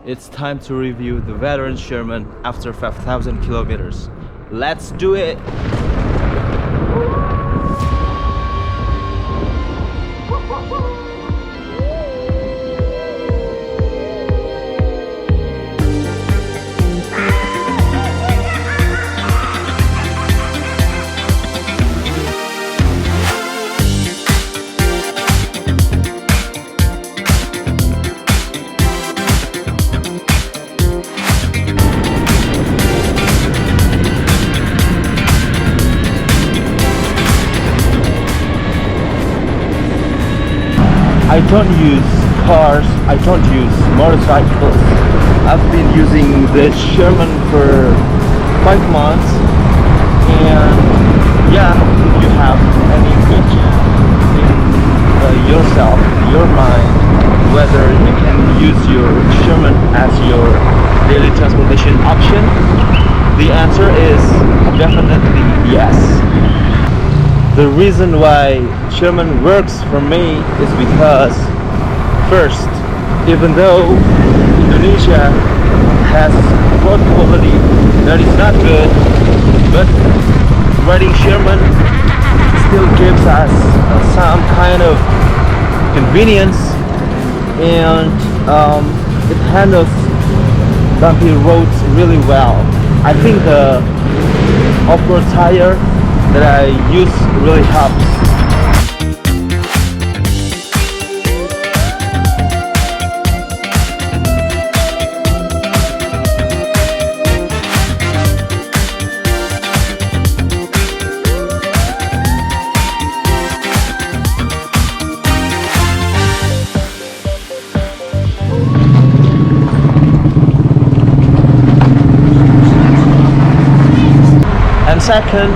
It's time to review the veteran Sherman after 5,000 kilometers. Let's do it! I don't use cars, I don't use motorcycles. I've been using the Sherman for 5 months, and yeah, if you have any question in yourself, your mind, whether you can use your Sherman as your daily transportation option, the answer is definitely yes. The reason why Sherman works for me is because, first, even though Indonesia has road quality that is not good, but riding Sherman still gives us some kind of convenience, and it handles bumpy roads really well. I think the off-road tire that I use really helps. And second,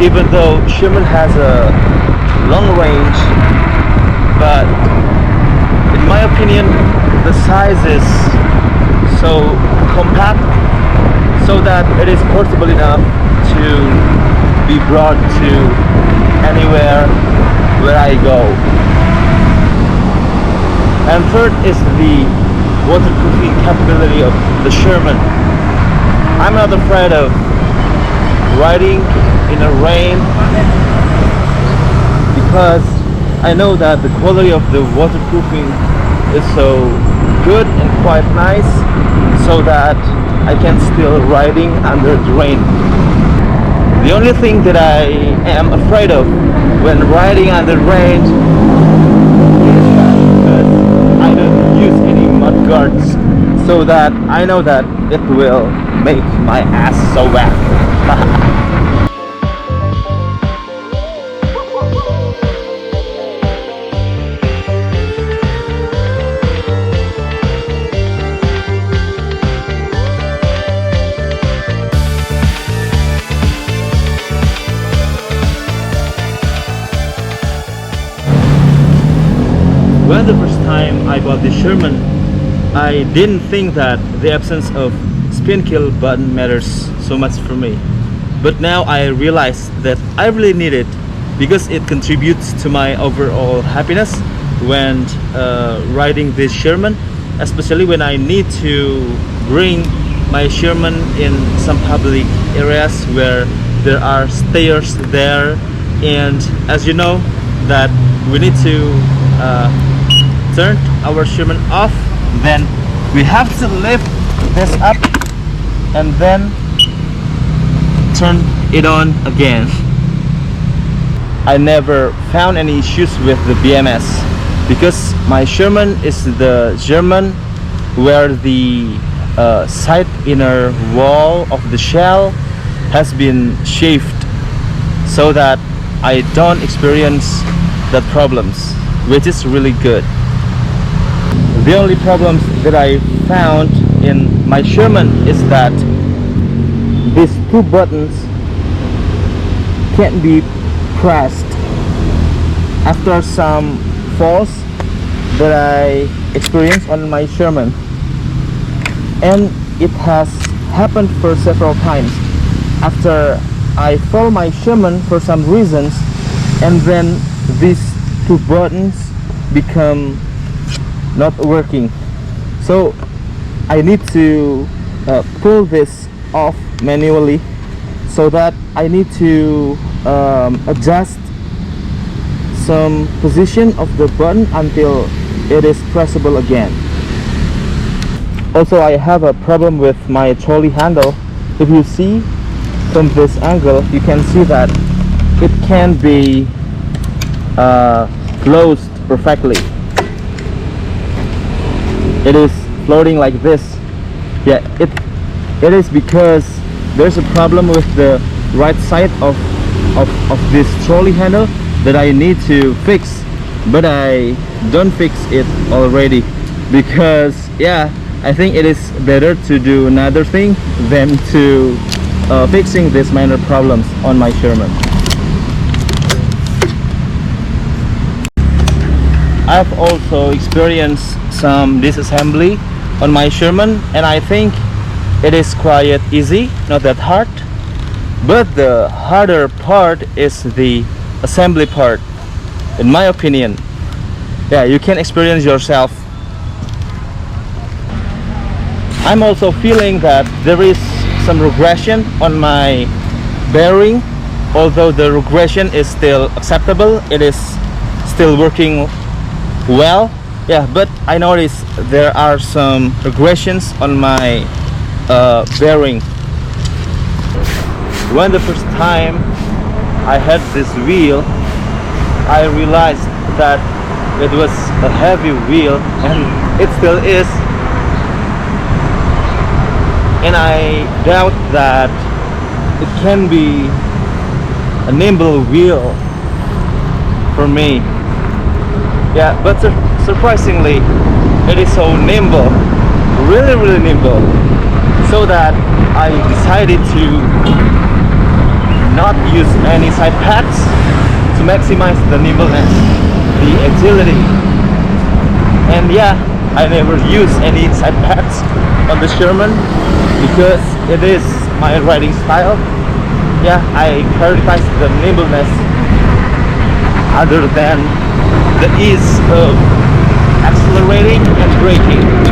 even though Sherman has a long range, but in my opinion the size is so compact so that it is portable enough to be brought to anywhere where I go. And third is the waterproofing capability of the Sherman. I'm not afraid of riding in the rain because I know that the quality of the waterproofing is so good and quite nice, so that I can still riding under the rain. The only thing that I am afraid of when riding under rain is that I don't use any mud guards, so that I know that it will make my ass so wet. When the first time I bought the Sherman, I didn't think that the absence of spin kill button matters so much for me. But now I realize that I really need it because it contributes to my overall happiness when riding this Sherman, especially when I need to bring my Sherman in some public areas where there are stairs there, and as you know that we need to turn our Sherman off, then we have to lift this up and then turn it on again. I never found any issues with the BMS because my Sherman is the German where the side inner wall of the shell has been shaved, so that I don't experience that problems, which is really good. The only problems that I found in my Sherman is that these 2 buttons can't be pressed after some falls that I experienced on my Sherman, and it has happened for several times after I fall my Sherman for some reasons, and then these 2 buttons become not working. So I need to pull this off manually, so that I need to adjust some position of the button until it is pressable again. Also, I have a problem with my trolley handle. If you see from this angle, you can see that it can be closed perfectly. It is floating like this. Yeah, it is because there's a problem with the right side of this trolley handle that I need to fix, but I don't fix it already, because yeah, I think it is better to do another thing than to fixing these minor problems on my Sherman. I've also experienced some disassembly on my Sherman, and I think it is quite easy, not that hard. But the harder part is the assembly part, in my opinion. Yeah, you can experience yourself. I'm also feeling that there is some regression on my bearing. Although the regression is still acceptable, it is still working well. Yeah, but I noticed there are some regressions on my bearing. When the first time I had this wheel, I realized that it was a heavy wheel, and it still is. And I doubt that it can be a nimble wheel for me. Yeah, but surprisingly, it is so nimble, really nimble, so that I decided to not use any side pads to maximize the nimbleness, the agility. And yeah, I never use any side pads on the Sherman because it is my riding style. Yeah, I prioritize the nimbleness other than the ease of accelerating and braking.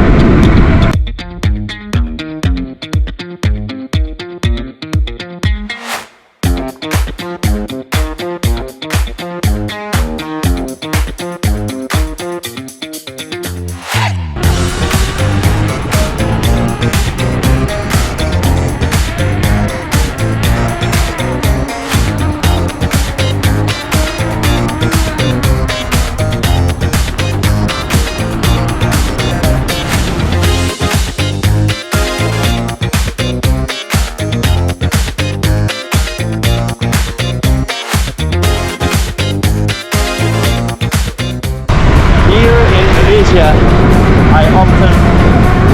I often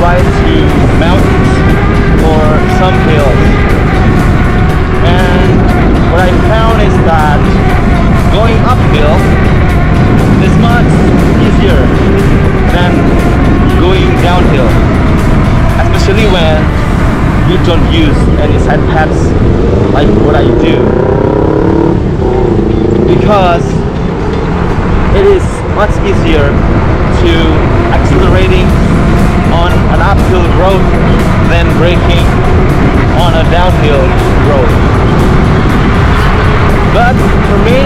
ride to mountains or some hills, and what I found is that going uphill is much easier than going downhill, especially when you don't use any side pads like what I do, because it is much easier to accelerating on an uphill road than braking on a downhill road. But for me,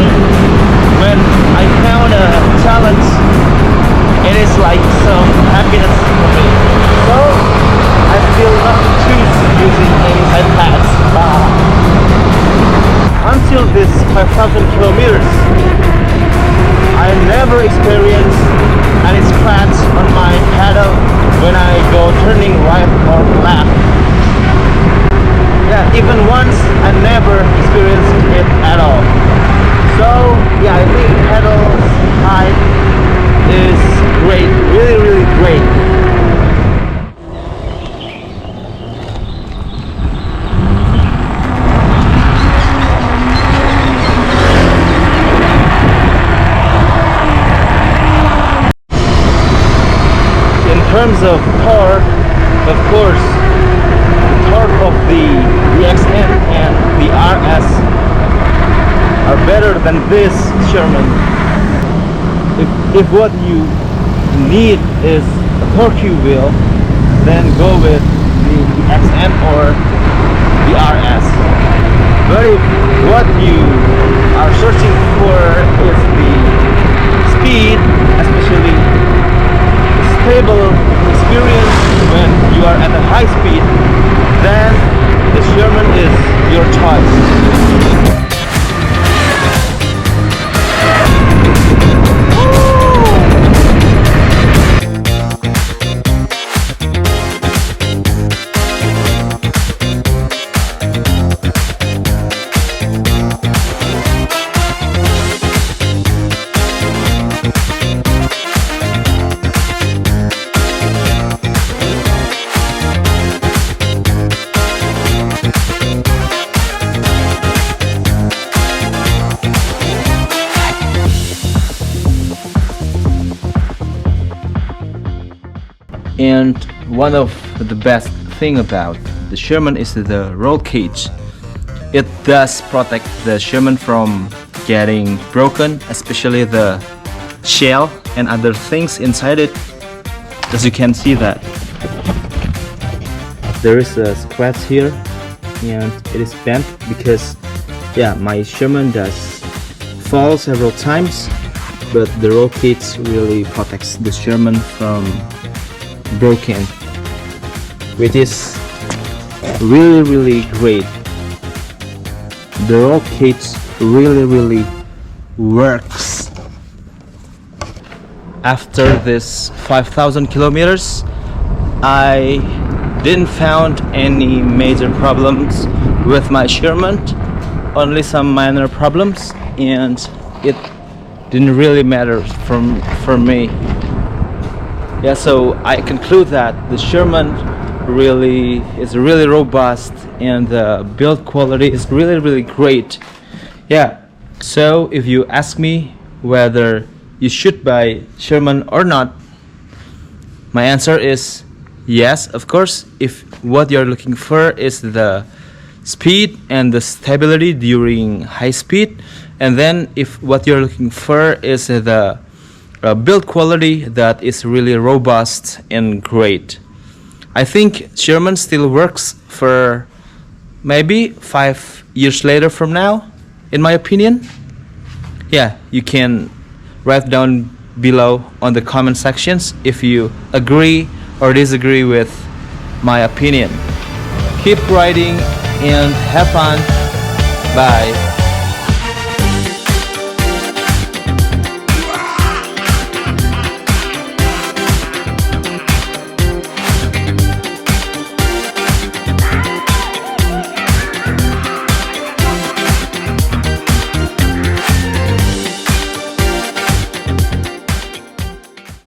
when I found a challenge, it is like some happiness for me. So I still not choose using any side pads. Until this 5,000 kilometers, I never experienced any scratch on my pedal when I go turning right or left. Yeah, even once I never experienced it at all. So yeah, I think pedal height is great, really great. In terms of torque, of course, the torque of the XN and the RS are better than this Sherman. If what you need is a torque wheel, then go with the XM or the RS. But if what you are searching for is the speed, especially stable experience when you are at a high speed, then the Sherman is your choice. And one of the best thing about the Sherman is the roll cage. It does protect the Sherman from getting broken, especially the shell and other things inside it. As you can see that there is a scratch here and it is bent because my Sherman does fall several times, but the roll cage really protects the Sherman from broken, which is really great. The roll cage really works. After this 5,000 kilometers, I didn't found any major problems with my Sherman, only some minor problems, and it didn't really matter for me. So I conclude that the Sherman is really robust and the build quality is really great. So if you ask me whether you should buy Sherman or not, my answer is yes, of course, if what you're looking for is the speed and the stability during high speed, and then if what you're looking for is the build quality that is really robust and great. I think Sherman still works for maybe 5 years later from now, in my opinion. You can write down below on the comment sections if you agree or disagree with my opinion. Keep riding and have fun. Bye.